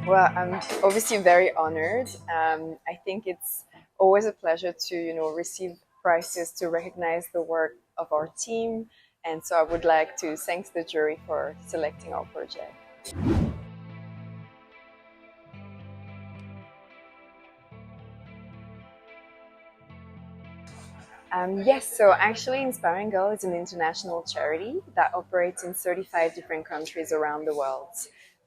Well, I'm obviously very honored. I think it's always a pleasure to, receive prizes to recognize the work of our team. And so I would like to thank the jury for selecting our project. Yes, so actually Inspiring Girl is an international charity that operates in 35 different countries around the world.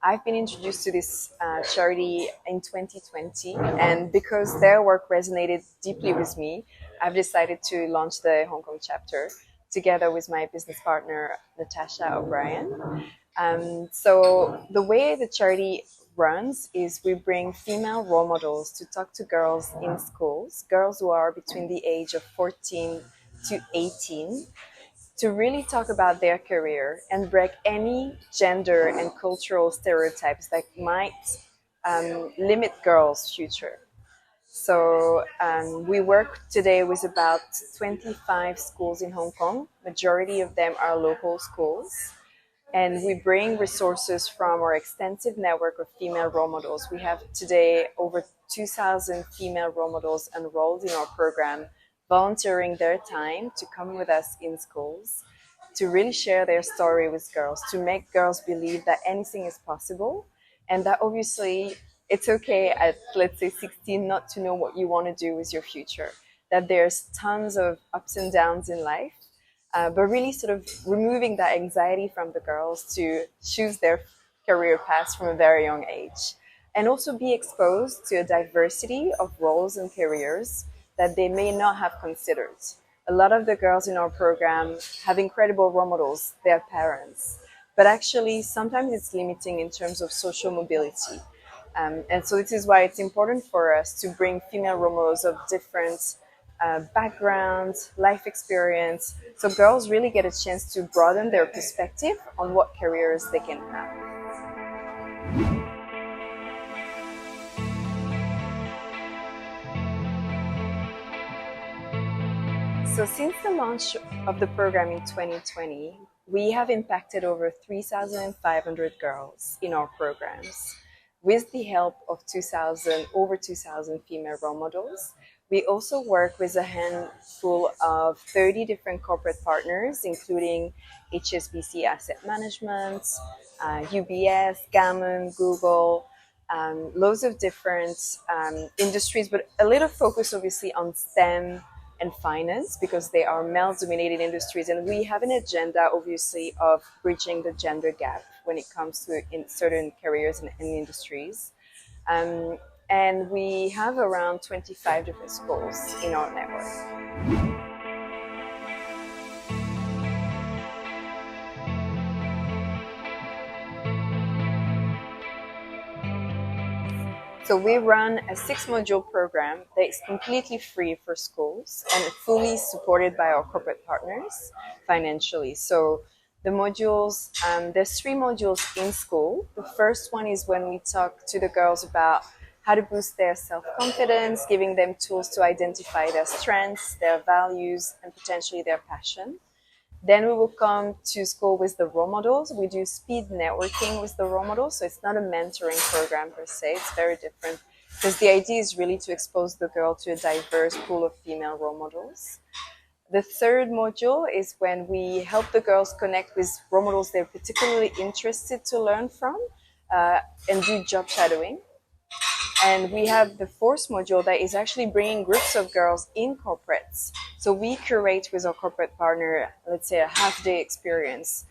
I've been introduced to this charity in 2020, and because their work resonated deeply with me, I've decided to launch the Hong Kong chapter together with my business partner, Natasha O'Brien. So the way the charity runs is we bring female role models to talk to girls in schools, girls who are between the age of 14 to 18, to really talk about their career and break any gender and cultural stereotypes that might limit girls' future. So we work today with about 25 schools in Hong Kong. Majority of them are local schools. And we bring resources from our extensive network of female role models. We have today over 2,000 female role models enrolled in our program, volunteering their time to come with us in schools, to really share their story with girls, to make girls believe that anything is possible, and that obviously it's okay at, let's say, 16 not to know what you want to do with your future, that there's tons of ups and downs in life, but really sort of removing that anxiety from the girls to choose their career paths from a very young age. And also be exposed to a diversity of roles and careers that they may not have considered. A lot of the girls in our program have incredible role models, their parents, but actually sometimes it's limiting in terms of social mobility. And so this is why it's important for us to bring female role models of different background, life experience, so girls really get a chance to broaden their perspective on what careers they can have. So since the launch of the program in 2020, we have impacted over 3,500 girls in our programs with the help of over 2,000 female role models. We also work with a handful of 30 different corporate partners, including HSBC Asset Management, UBS, Gammon, Google, loads of different industries, but a little focus obviously on STEM and finance because they are male-dominated industries. And we have an agenda, obviously, of bridging the gender gap when it comes to in certain careers and industries. And we have around 25 different schools in our network. So we run a 6-module program that is completely free for schools and fully supported by our corporate partners financially. So the modules, there's 3 modules in school. The first one is when we talk to the girls about how to boost their self-confidence, giving them tools to identify their strengths, their values, and potentially their passion. Then we will come to school with the role models. We do speed networking with the role models. So it's not a mentoring program per se. It's very different because the idea is really to expose the girl to a diverse pool of female role models. The third module is when we help the girls connect with role models they're particularly interested to learn from and do job shadowing. And we have the 4th module that is actually bringing groups of girls in corporates. So we curate with our corporate partner, let's say a half-day experience,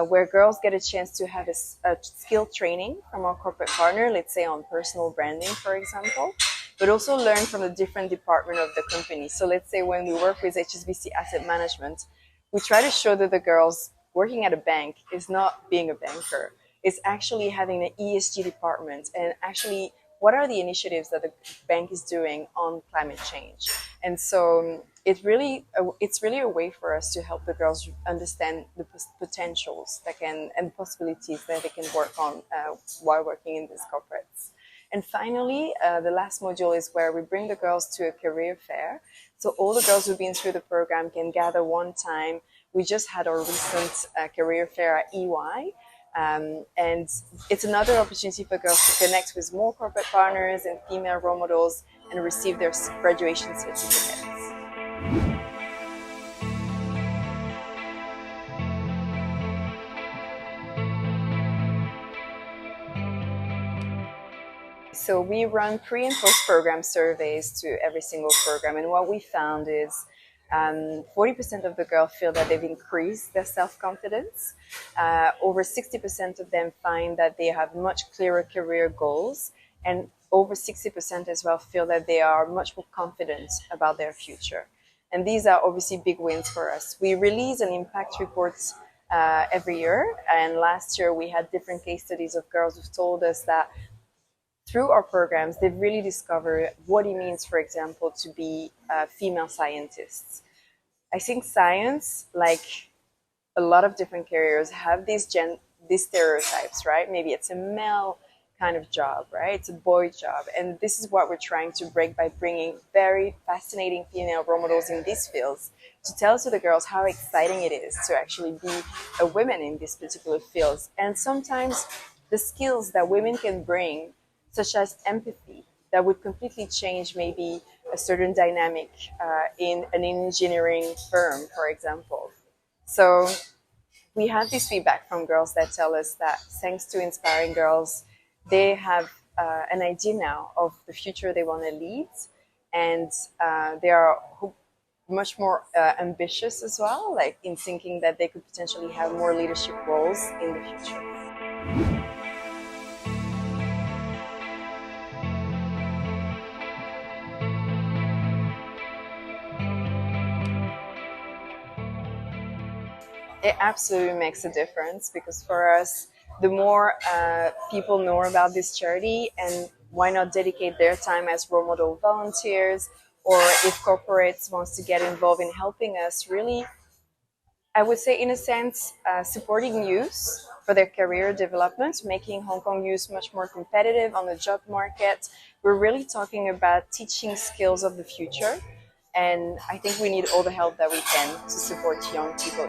where girls get a chance to have a skill training from our corporate partner, let's say on personal branding, for example, but also learn from the different department of the company. So let's say when we work with HSBC Asset Management, we try to show that the girls working at a bank is not being a banker. It's actually having an ESG department and actually what are the initiatives that the bank is doing on climate change. And so it's really a way for us to help the girls understand the potentials that and possibilities that they can work on while working in these corporates. And finally, the last module is where we bring the girls to a career fair. So all the girls who've been through the program can gather one time. We just had our recent career fair at EY. And it's another opportunity for girls to connect with more corporate partners and female role models and receive their graduation certificates. So we run pre and post program surveys to every single program, and what we found is 40% of the girls feel that they've increased their self-confidence. Over 60% of them find that they have much clearer career goals, and over 60% as well feel that they are much more confident about their future. And these are obviously big wins for us. We release an impact report every year, and last year we had different case studies of girls who've told us that through our programs, they've really discovered what it means, for example, to be female scientists. I think science, like a lot of different careers, have these stereotypes, right? Maybe it's a male kind of job, right? It's a boy job. And this is what we're trying to break by bringing very fascinating female role models in these fields to tell to the girls how exciting it is to actually be a woman in these particular fields. And sometimes the skills that women can bring, such as empathy, that would completely change maybe a certain dynamic in an engineering firm, for example. So we have this feedback from girls that tell us that thanks to Inspiring Girls, they have an idea now of the future they want to lead, and they are much more ambitious as well, like in thinking that they could potentially have more leadership roles in the future. It absolutely makes a difference, because for us, the more people know about this charity, and why not dedicate their time as role model volunteers, or if corporates wants to get involved in helping us, really, I would say in a sense, supporting youth for their career development, making Hong Kong youth much more competitive on the job market. We're really talking about teaching skills of the future. And I think we need all the help that we can to support young people.